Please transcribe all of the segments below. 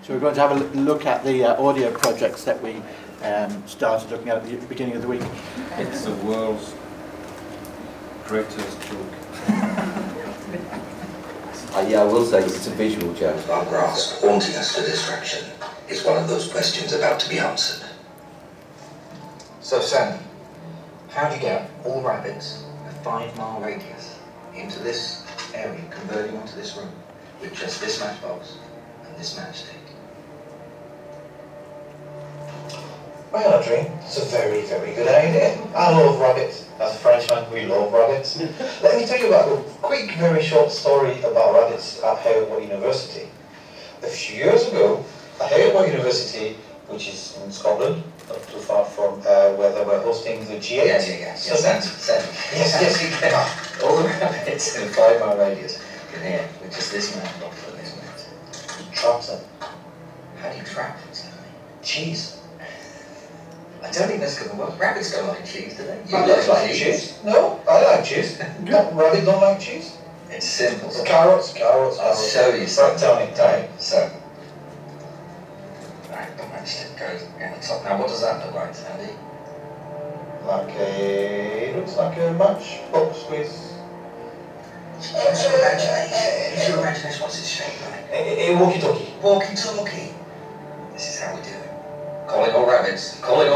So we're going to have a look at the audio projects that we started looking at the beginning of the week. It's the world's greatest joke. Yeah, I will say it's a visual joke. Our grasp haunting us for distraction is one of those questions about to be answered. So, Sandy, how do you get all rabbits a 5-mile radius into this area, converting onto this room with just this matchbox and this matchstick? Well, Audrey, it's a very, very good idea. I love rabbits. As a Frenchman, we love rabbits. Let me tell you about a quick, very short story about rabbits at Howard University. A few years ago, at Howard University, which is in Scotland, not too far from where they were hosting the G8. Yes. All the rabbits in a 5-mile radius in here with just this matchbox and this mat. Trap them. How do you trap them, Sandy? Cheese. I don't think that's going to work. Rabbits don't like cheese, do they? You like cheese? No, I like cheese. Rabbits don't like cheese? It's simple. Carrots. I'll show you something. Tell me, So, right, the matchstick goes on the top. Now, what does that look like, Sandy? Looks like a matchbox with... Use your imagination. What's its shape like? A walkie-talkie. Walkie-talkie. This is how we do it. Calling all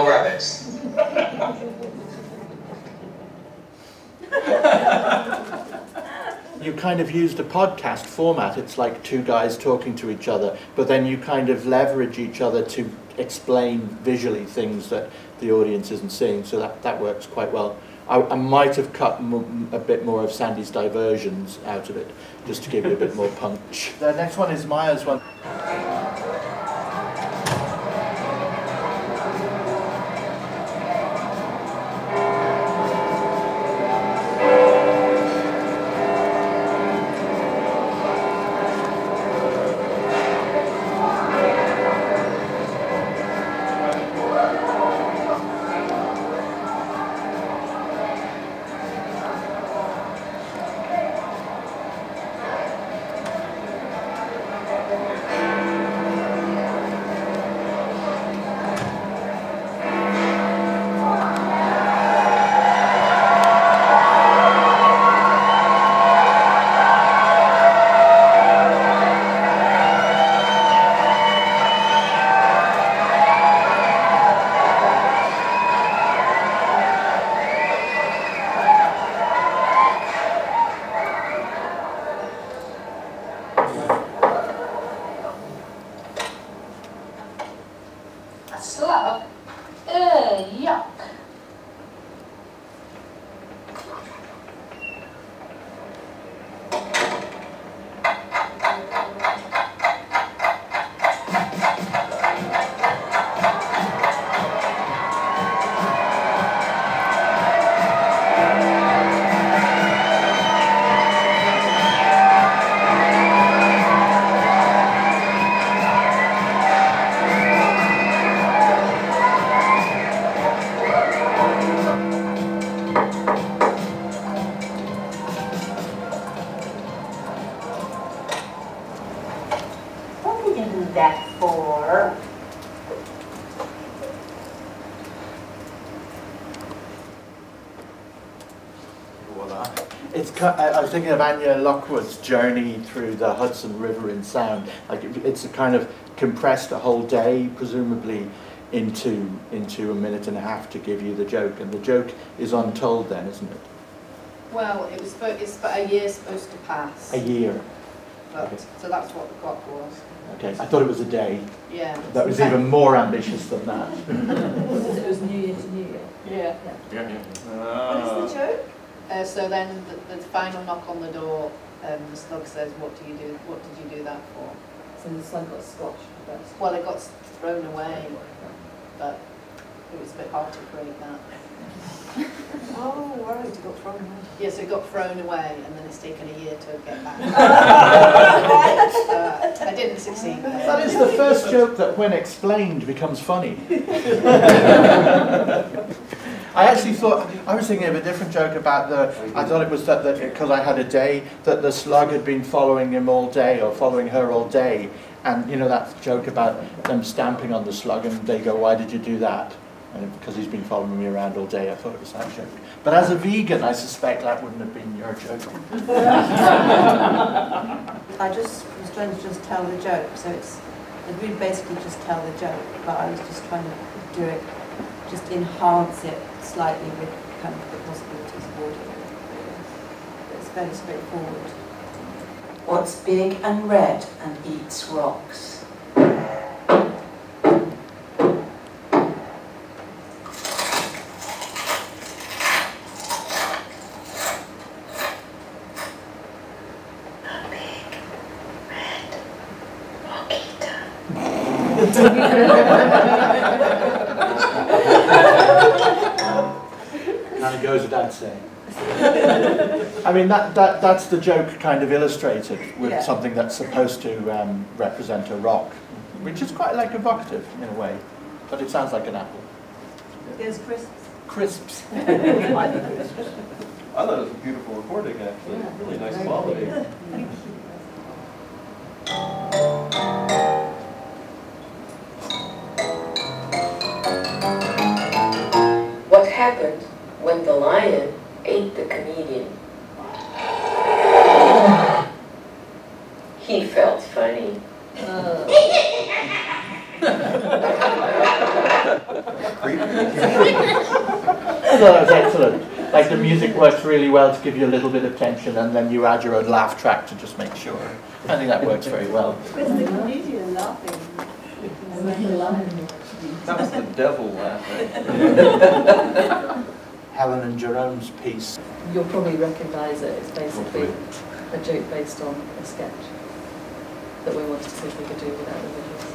rabbits. You kind of used a podcast format. It's like two guys talking to each other, but then you kind of leverage each other to explain visually things that the audience isn't seeing, so that works quite well. I might have cut a bit more of Sandy's diversions out of it, just to give you a bit more punch. The next one is Maya's one. Yuck. That for? Voila. I was thinking of Anya Lockwood's journey through the Hudson River in sound. Like it's a kind of compressed a whole day, presumably into a minute and a half to give you the joke, and the joke is untold then, isn't it? Well, it's about a year supposed to pass. A year. But, Okay. So that's what the clock was. Okay, I thought it was a day. Yeah. That was even more ambitious than that. It was New Year to New Year. Yeah. What is the joke? So then the final knock on the door, the slug says, "What do you do? What did you do that for?" So the slug got squashed first. Well, it got thrown away, but it was a bit hard to create that. Oh, right, it got thrown away. Yes, it got thrown away, and then it's taken a year to get back. I didn't succeed. That is the first joke that, when explained, becomes funny. I actually thought, I was thinking of a different joke about I thought it was that because I had a day, that the slug had been following him all day, or following her all day, And you know that joke about them stamping on the slug and they go, why did you do that? And because he's been following me around all day, I thought it was that joke. But as a vegan, I suspect that wouldn't have been your joke. I just was trying to just tell the joke, so we basically just tell the joke, but I was just trying to do it, just enhance it slightly with kind of the possibilities of audio. It's fairly straightforward. What's big and red and eats rocks? Kind of goes without saying. I mean, that's the joke kind of illustrated with something that's supposed to represent a rock, which is quite like evocative in a way, but it sounds like an apple. There's crisps. Crisps. I thought it was a beautiful recording, actually. Really nice quality. Thank you. What happened when the lion ate the comedian? He felt funny. I thought that was excellent. Like the music works really well to give you a little bit of tension, and then you add your own laugh track to just make sure. I think that works very well. Where's the comedian laughing? That was the devil laughing. Helen and Jerome's piece. You'll probably recognise it. It's basically a joke based on a sketch that we wanted to see if we could do without the visuals.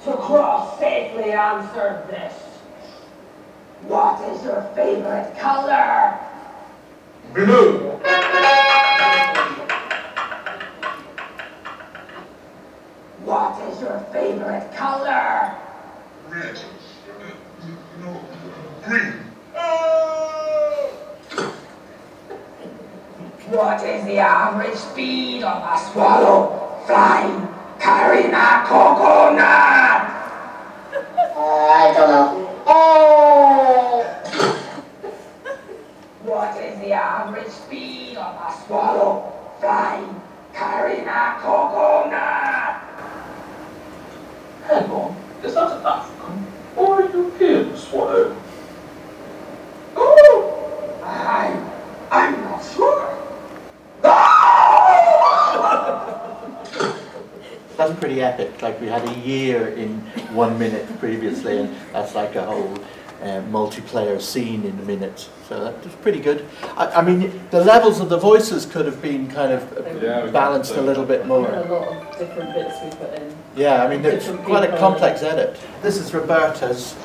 To cross safely answer this. What is your favorite color? Blue. What is your favorite color? Red. No, green. What is the average speed of a swallow flying carrying a coconut? I don't know. What is the average speed of a swallow flying carrying a coconut? Hang on, is that an African or a European swallow? Oh, I'm not sure. That's pretty epic. Like we had a year in 1 minute previously, and that's like a whole multiplayer scene in a minute. So that was pretty good. I mean, the levels of the voices could have been kind of balanced a little bit more. A lot of different bits we put in. Yeah, I mean, it's quite a complex edit. This is Roberta's.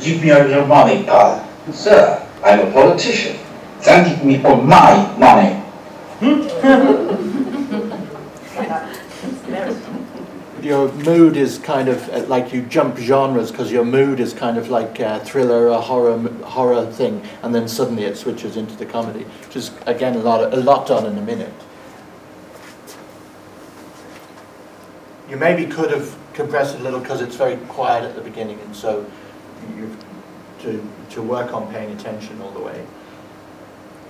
Give me all your money, pal. Sir, I'm a politician. Thank me for my money. Your mood is kind of like you jump genres because your mood is kind of like a thriller, a horror thing, and then suddenly it switches into the comedy, which is again a lot done in a minute. You maybe could have compressed it a little because it's very quiet at the beginning, and so you've to work on paying attention all the way.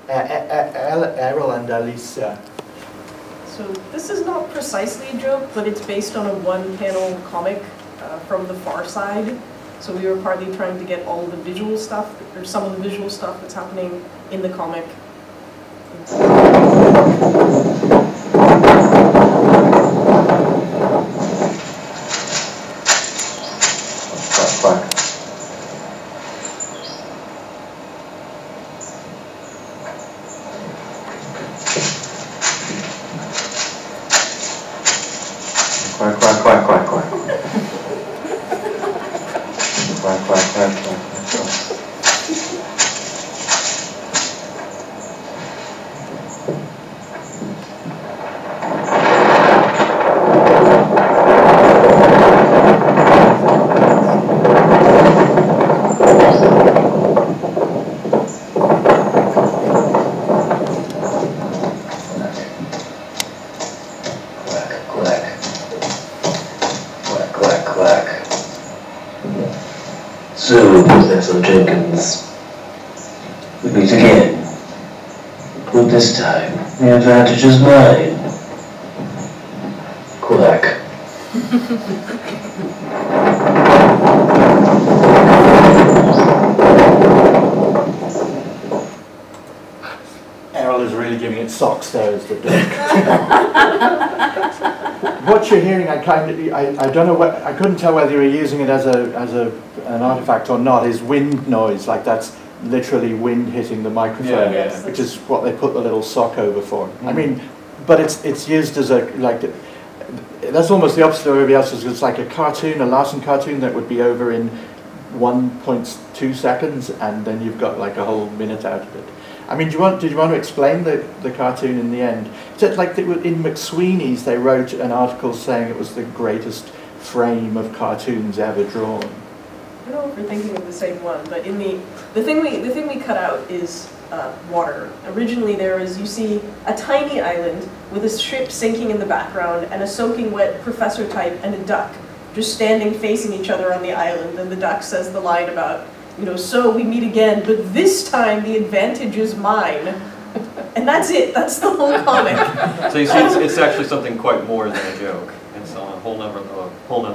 Errol and Alicia. So this is not precisely a joke, but it's based on a one-panel comic from The Far Side. So we were partly trying to get all the visual stuff, or some of the visual stuff that's happening in the comic. Quack. So, Professor Jenkins, we meet again. But this time, the advantage is mine. Quack. Errol is really giving it socks there as the duck. What you're hearing, I don't know what, I couldn't tell whether you were using it as an artifact or not, is wind noise, like that's literally wind hitting the microphone, which is what they put the little sock over for. I mean, but it's used as a, like, that's almost the opposite of everybody else's. It's like a cartoon, a Larson cartoon that would be over in 1.2 seconds, and then you've got like a whole minute out of it. I mean, did you want to explain the cartoon in the end? It's like in McSweeney's they wrote an article saying it was the greatest frame of cartoons ever drawn. I don't know if we're thinking of the same one, but in the thing we cut out is water. Originally there is, you see a tiny island with a ship sinking in the background and a soaking wet professor type and a duck just standing facing each other on the island, and the duck says the line about, you know, so we meet again, but this time the advantage is mine. And that's it, that's the whole comic. So you see, it's actually something quite more than a joke. It's on a whole nother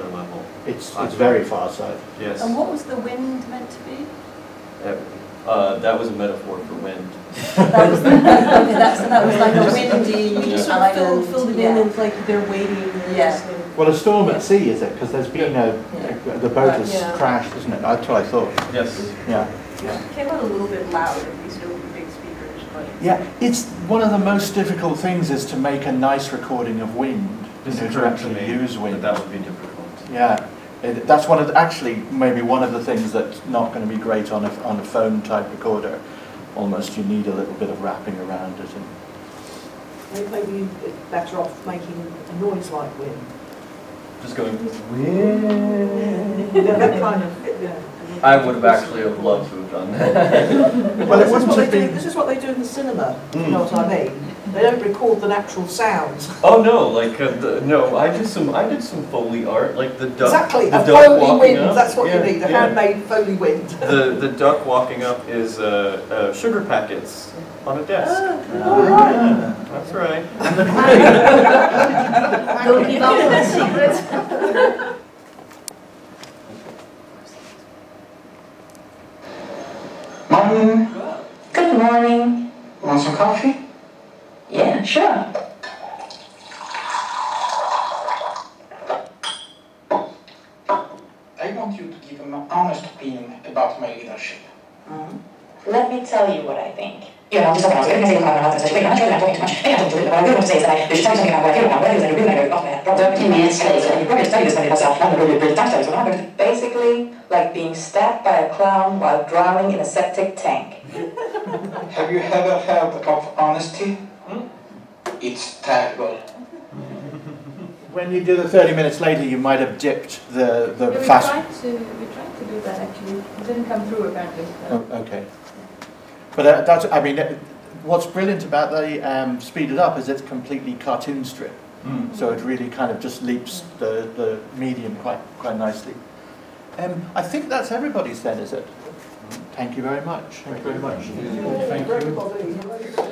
level. It's very far side. Yes. And what was the wind meant to be? That was a metaphor for wind. That was like a windy We just sort of filled it in, and like they're waiting. Well, a storm at sea, is it? Because there's been the boat has crashed, isn't it? That's what I thought. Yes. Yeah. It came out a little bit loud, at least over the big speakers. But Yeah, it's one of the most difficult things is to make a nice recording of wind. To actually use wind. That would be difficult. Yeah, that's actually maybe one of the things that's not going to be great on a phone type recorder. Almost you need a little bit of wrapping around it. And maybe it's better off making a noise like wind. Just going. That kind of, I would have actually loved to have done that. Well, this is what they do in the cinema. You know what I mean? They don't record the natural sounds. Oh no! Like no, I did some Foley art, like the duck. Exactly, the a duck Foley wind. Up. That's what you need. A handmade Foley wind. The duck walking up is sugar packets on a desk. That's right. Don't give up on the secret. Morning. Good morning. Want some coffee? Yeah, sure. I want you to give an honest opinion about my leadership. Let me tell you what I think. You're not just talking about it. I'm talking too much. Maybe I don't do it, but what I really want to say is that I should tell you something about what I feel about what it is that you're really going to go off my 13 minutes later. You probably study this study yourself. I'm going to really touch that. Basically, like being stabbed by a clown while drowning in a septic tank. Have you ever heard of honesty? It's terrible. When you do the 30 minutes later, you might have dipped the We fast. tried to do that actually. It didn't come through apparently. Oh, okay. But that's, I mean, what's brilliant about the Speed It Up is it's completely cartoon strip. So it really kind of just leaps the medium quite nicely. I think that's everybody's then, is it? Thank you very much. Thank you very much. Thank you.